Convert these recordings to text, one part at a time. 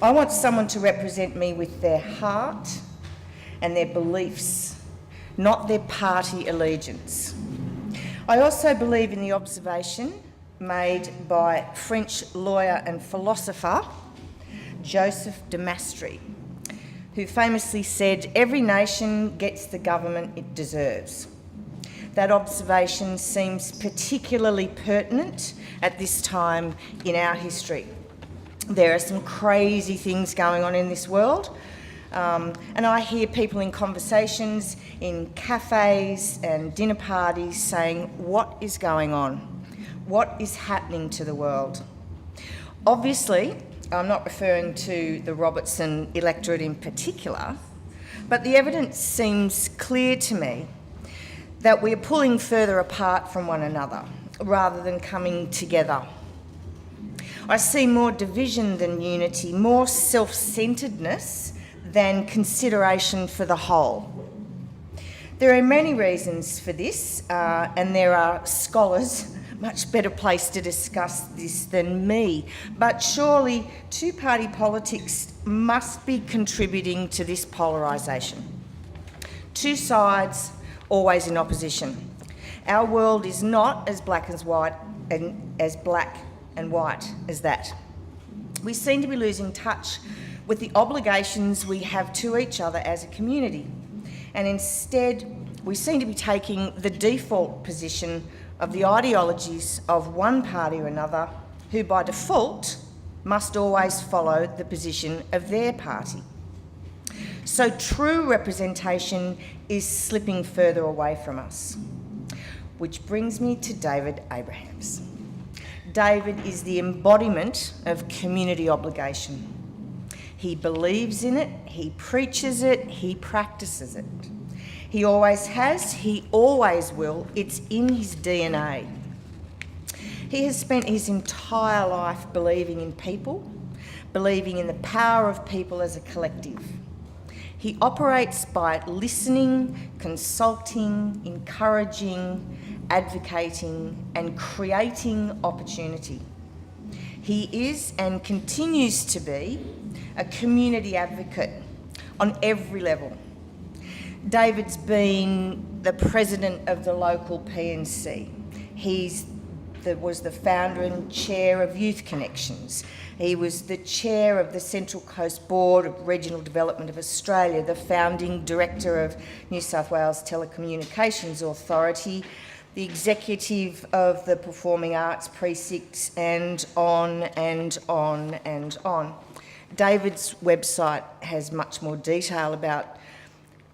I want someone to represent me with their heart and their beliefs, not their party allegiance. I also believe in the observation made by French lawyer and philosopher Joseph de Maistre, who famously said, "Every nation gets the government it deserves." That observation seems particularly pertinent at this time in our history. There are some crazy things going on in this world, and I hear people in conversations in cafes and dinner parties saying, "What is going on? What is happening to the world?" Obviously, I'm not referring to the Robertson electorate in particular, but the evidence seems clear to me that we're pulling further apart from one another rather than coming together. I see more division than unity, more self-centredness than consideration for the whole. There are many reasons for this, and there are scholars much better placed to discuss this than me, but surely two-party politics must be contributing to this polarisation. Two sides, always in opposition. Our world is not as black and white as that. We seem to be losing touch with the obligations we have to each other as a community, and instead we seem to be taking the default position of the ideologies of one party or another, who by default must always follow the position of their party. So true representation is slipping further away from us. Which brings me to David Abrahams. David is the embodiment of community obligation. He believes in it, he preaches it, he practices it. He always has, he always will, it's in his DNA. He has spent his entire life believing in people, believing in the power of people as a collective. He operates by listening, consulting, encouraging, advocating, and creating opportunity. He is and continues to be a community advocate on every level. David's been the president of the local PNC. He was the founder and chair of Youth Connections. He was the chair of the Central Coast Board of Regional Development of Australia, the founding director of New South Wales Telecommunications Authority, the executive of the Performing Arts Precinct, and on and on and on. David's website has much more detail about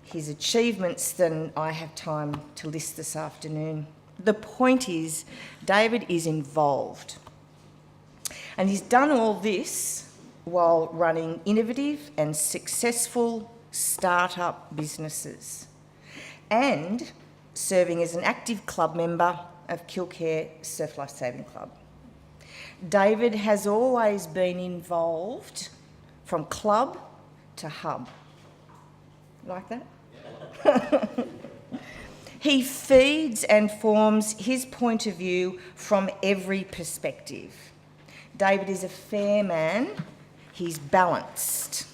his achievements than I have time to list this afternoon. The point is, David is involved. And he's done all this while running innovative and successful start-up businesses and serving as an active club member of Kilcare Surf Life Saving Club. David has always been involved from club to hub. Like that? He feeds and forms his point of view from every perspective. David is a fair man, he's balanced.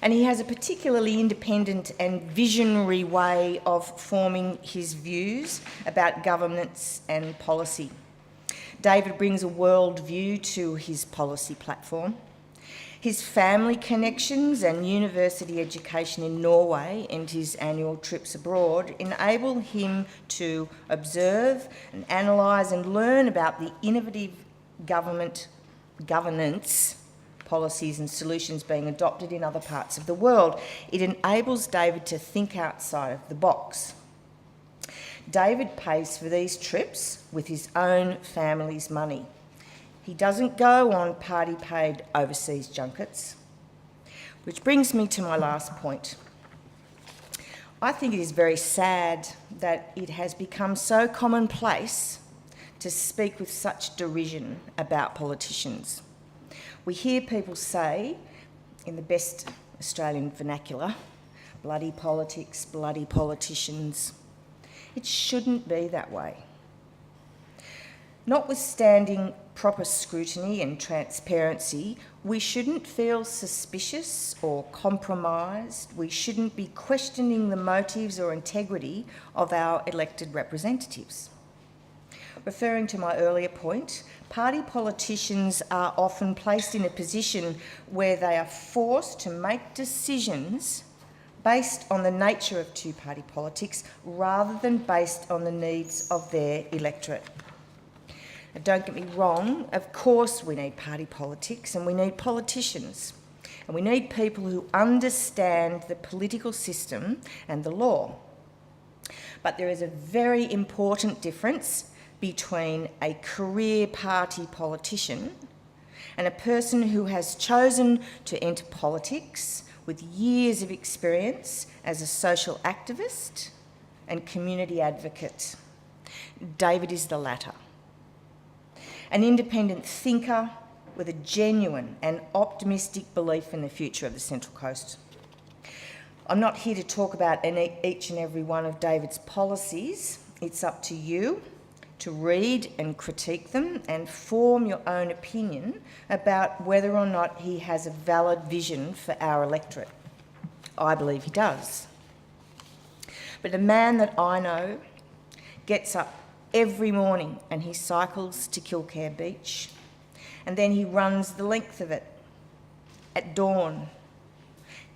And he has a particularly independent and visionary way of forming his views about governance and policy. David brings a world view to his policy platform. His family connections and university education in Norway and his annual trips abroad enable him to observe and analyse and learn about the innovative governance policies and solutions being adopted in other parts of the world. It enables David to think outside of the box. David pays for these trips with his own family's money. He doesn't go on party-paid overseas junkets. Which brings me to my last point. I think it is very sad that it has become so commonplace to speak with such derision about politicians. We hear people say, in the best Australian vernacular, bloody politics, bloody politicians. It shouldn't be that way. Notwithstanding proper scrutiny and transparency, we shouldn't feel suspicious or compromised. We shouldn't be questioning the motives or integrity of our elected representatives. Referring to my earlier point, party politicians are often placed in a position where they are forced to make decisions based on the nature of two-party politics rather than based on the needs of their electorate. Now, don't get me wrong, of course we need party politics and we need politicians, and we need people who understand the political system and the law. But there is a very important difference between a career party politician and a person who has chosen to enter politics with years of experience as a social activist and community advocate. David is the latter. An independent thinker with a genuine and optimistic belief in the future of the Central Coast. I'm not here to talk about each and every one of David's policies. It's up to you to read and critique them and form your own opinion about whether or not he has a valid vision for our electorate. I believe he does. But a man that I know gets up every morning and he cycles to Kilcare Beach, and then he runs the length of it at dawn.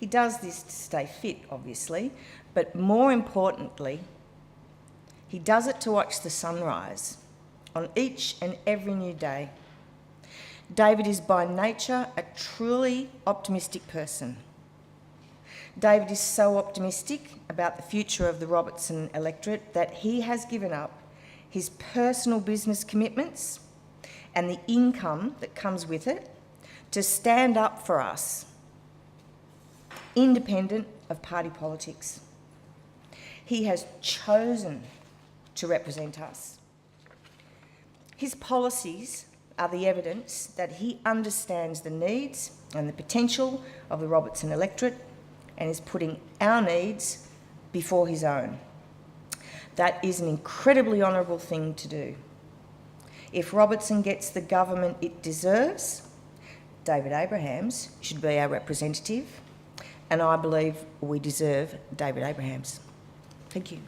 He does this to stay fit, obviously, but more importantly, he does it to watch the sunrise on each and every new day. David is by nature a truly optimistic person. David is so optimistic about the future of the Robertson electorate that he has given up his personal business commitments and the income that comes with it to stand up for us, independent of party politics. He has chosen to represent us. His policies are the evidence that he understands the needs and the potential of the Robertson electorate and is putting our needs before his own. That is an incredibly honourable thing to do. If Robertson gets the government it deserves, David Abrahams should be our representative, and I believe we deserve David Abrahams. Thank you.